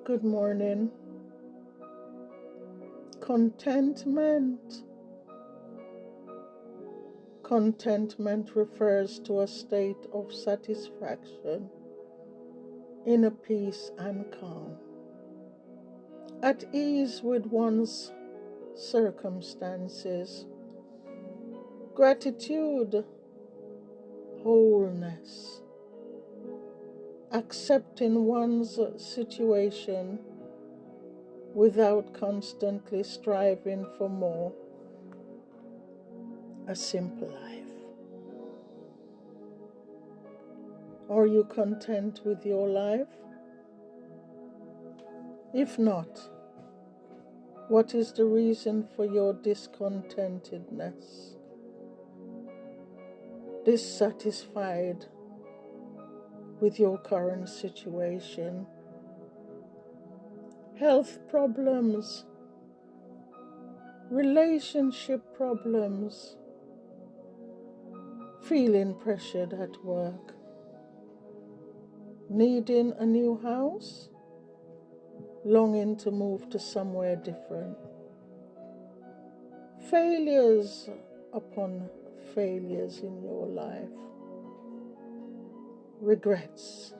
Good morning. Contentment. Contentment refers to a state of satisfaction, inner peace and calm, at ease with one's circumstances, gratitude, wholeness, accepting one's situation without constantly striving for more, a simple life. Are you content with your life? If not, what is the reason for your discontentedness? Dissatisfied with your current situation? Health problems, relationship problems, feeling pressured at work, needing a new house, longing to move to somewhere different, failures upon failures in your life, regrets,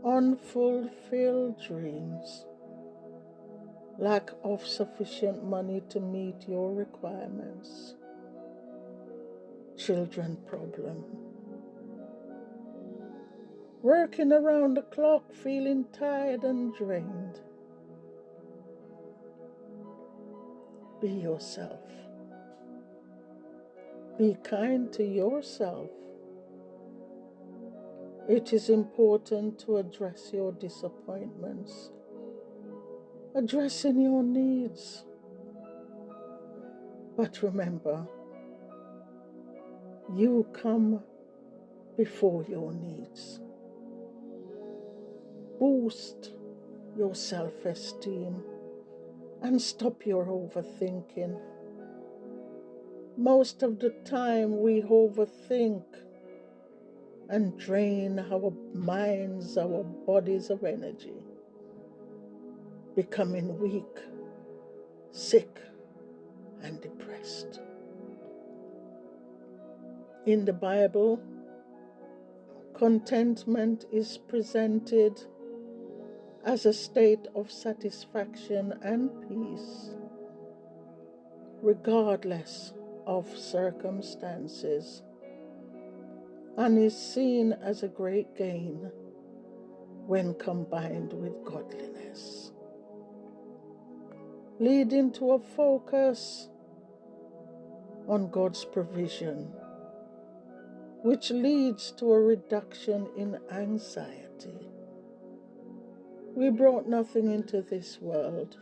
unfulfilled dreams, lack of sufficient money to meet your requirements, children problem, working around the clock feeling tired and drained. Be yourself. Be kind to yourself. It is important to address your disappointments, addressing your needs. But remember, you come before your needs. Boost your self-esteem and stop your overthinking. Most of the time we overthink and drain our minds, our bodies of energy, becoming weak, sick, and depressed. In the Bible, contentment is presented as a state of satisfaction and peace, regardless of circumstances, and is seen as a great gain when combined with godliness, leading to a focus on God's provision, which leads to a reduction in anxiety. We brought nothing into this world.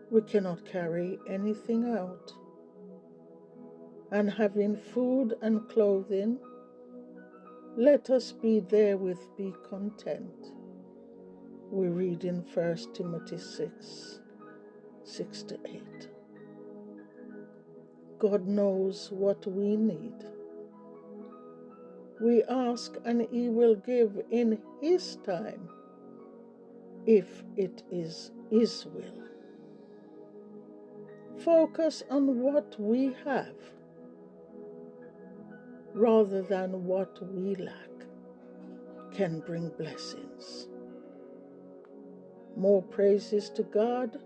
We cannot carry anything out. And having food and clothing, let us be therewith be content. We read in 1 Timothy 6:6-8. God knows what we need. We ask and He will give in His time, if it is His will. Focus on what we have rather than what we lack can bring blessings. More praises to God,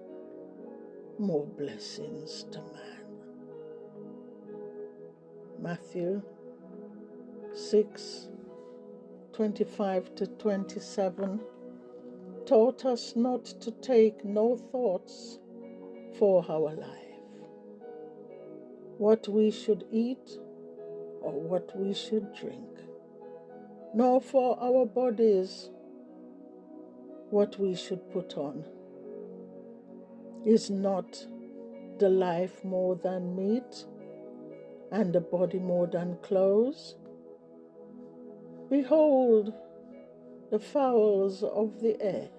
more blessings to man. Matthew 6:25-27 taught us not to take no thoughts for our life, what we should eat or what we should drink, nor for our bodies what we should put on. Is not the life more than meat, and the body more than clothes? Behold the fowls of the air,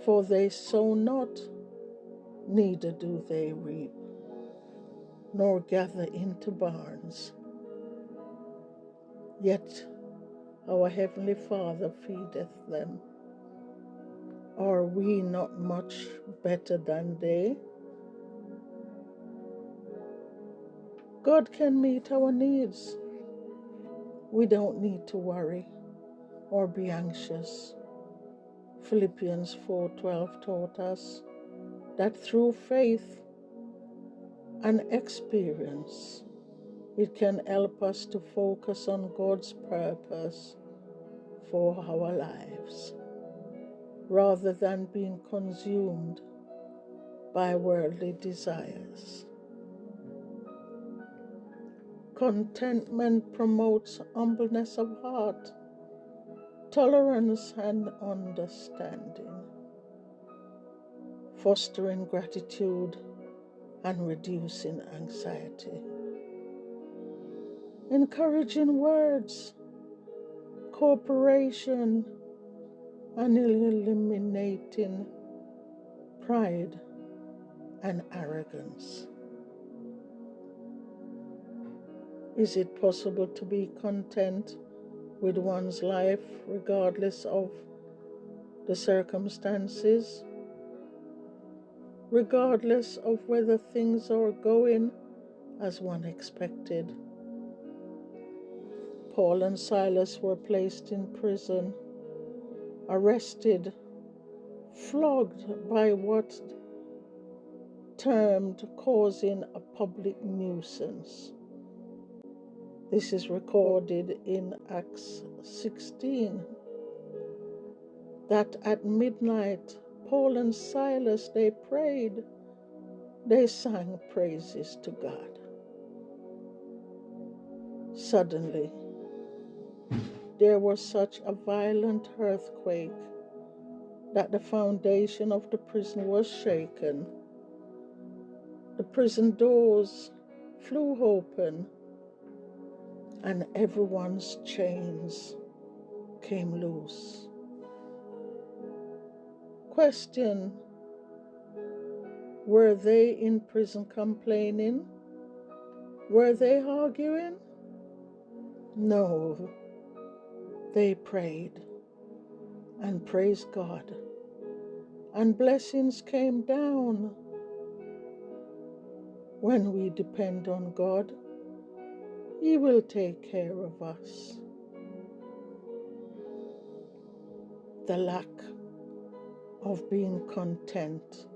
for they sow not, neither do they reap, nor gather into barns. Yet our Heavenly Father feedeth them. Are we not much better than they? God can meet our needs. We don't need to worry or be anxious. Philippians 4:12 taught us that through faith and experience, it can help us to focus on God's purpose for our lives, rather than being consumed by worldly desires. Contentment promotes humbleness of heart, tolerance, and understanding, fostering gratitude and reducing anxiety. Encouraging words, cooperation, and eliminating pride and arrogance. Is it possible to be content with one's life regardless of the circumstances? Regardless of whether things are going as one expected? Paul and Silas were placed in prison, arrested, flogged by what termed causing a public nuisance. This is recorded in Acts 16, that at midnight Paul and Silas, they prayed, they sang praises to God. Suddenly, there was such a violent earthquake that the foundation of the prison was shaken. The prison doors flew open, and everyone's chains came loose. Question: were they in prison complaining? Were they arguing? No, they prayed and praised God, and blessings came down. When we depend on God, He will take care of us. The lack of being content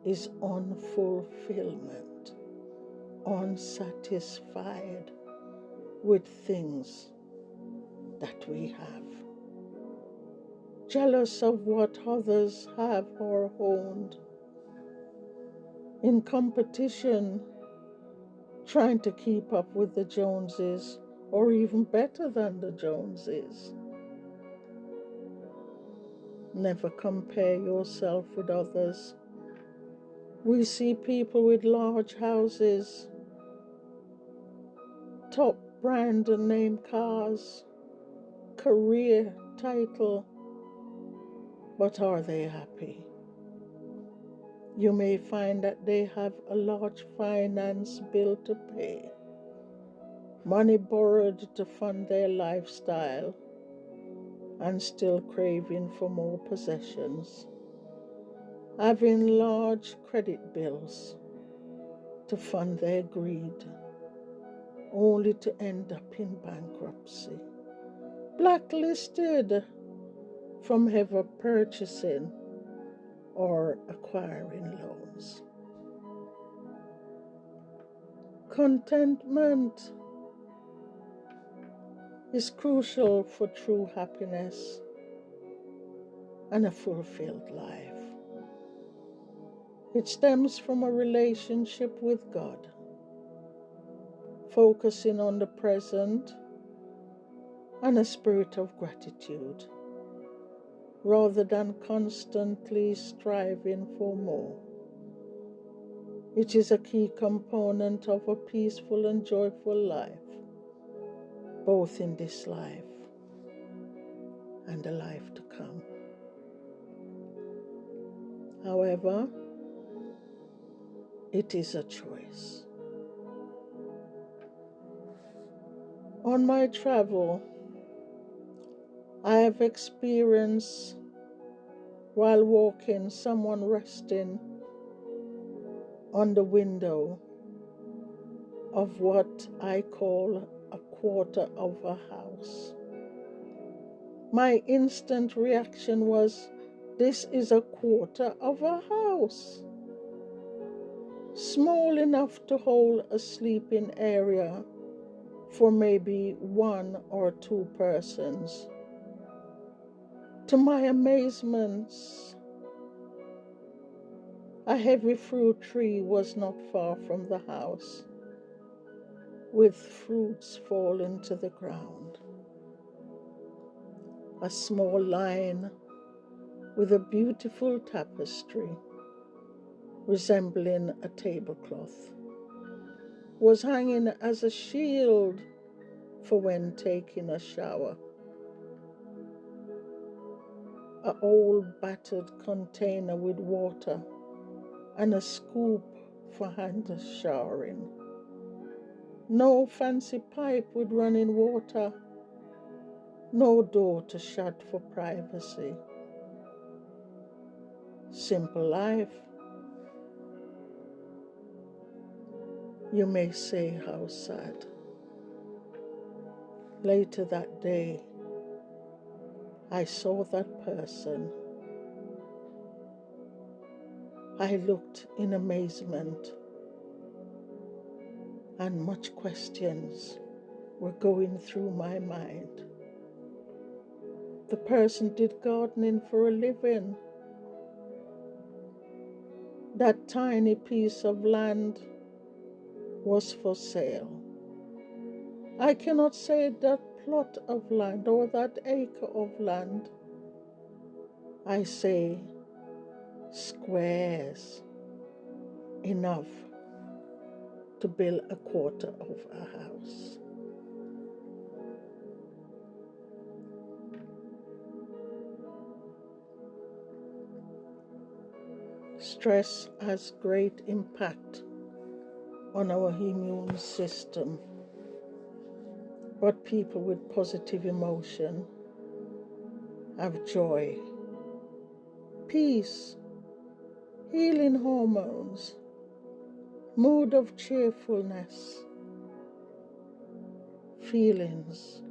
is unfulfillment, unsatisfied with things that we have, jealous of what others have or owned, in competition, trying to keep up with the Joneses or even better than the Joneses. Never compare yourself with others. We see people with large houses, top brand name cars, career title, but are they happy? You may find that they have a large finance bill to pay, money borrowed to fund their lifestyle, and still craving for more possessions, having large credit bills to fund their greed, only to end up in bankruptcy, blacklisted from ever purchasing or acquiring loans. Contentment is crucial for true happiness and a fulfilled life. It stems from a relationship with God, focusing on the present and a spirit of gratitude, rather than constantly striving for more. It is a key component of a peaceful and joyful life, both in this life and the life to come. However, it is a choice. On my travel, I have experienced While walking, someone resting on the window of what I call a quarter of a house. My instant reaction was, this is a quarter of a house, small enough to hold a sleeping area for maybe 1 or 2 persons. To my amazement, a heavy fruit tree was not far from the house, with fruits falling to the ground. A small line with a beautiful tapestry resembling a tablecloth was hanging as a shield for when taking a shower. An old battered container with water and a scoop for hand showering. No fancy pipe with running water, no door to shut for privacy. Simple life. You may say, how sad. Later that day, I saw that person. I looked in amazement, and much questions were going through my mind. The person did gardening for a living. That tiny piece of land was for sale. I cannot say that plot of land or that acre of land. I say squares, enough to build a quarter of a house. Stress has great impact on our immune system, but people with positive emotion have joy, peace, healing hormones, mood of cheerfulness, feelings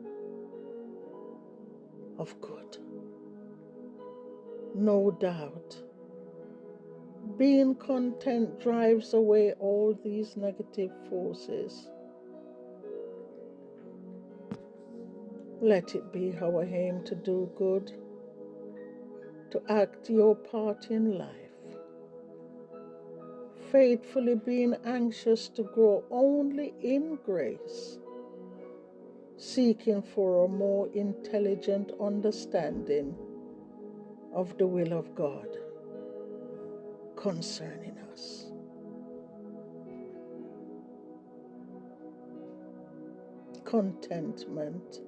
of good. No doubt, being content drives away all these negative forces. Let it be our aim to do good, to act your part in life, faithfully being anxious to grow only in grace, seeking for a more intelligent understanding of the will of God concerning us. Contentment.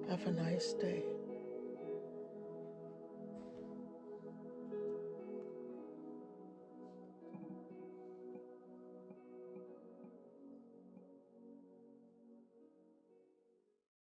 Have a nice day.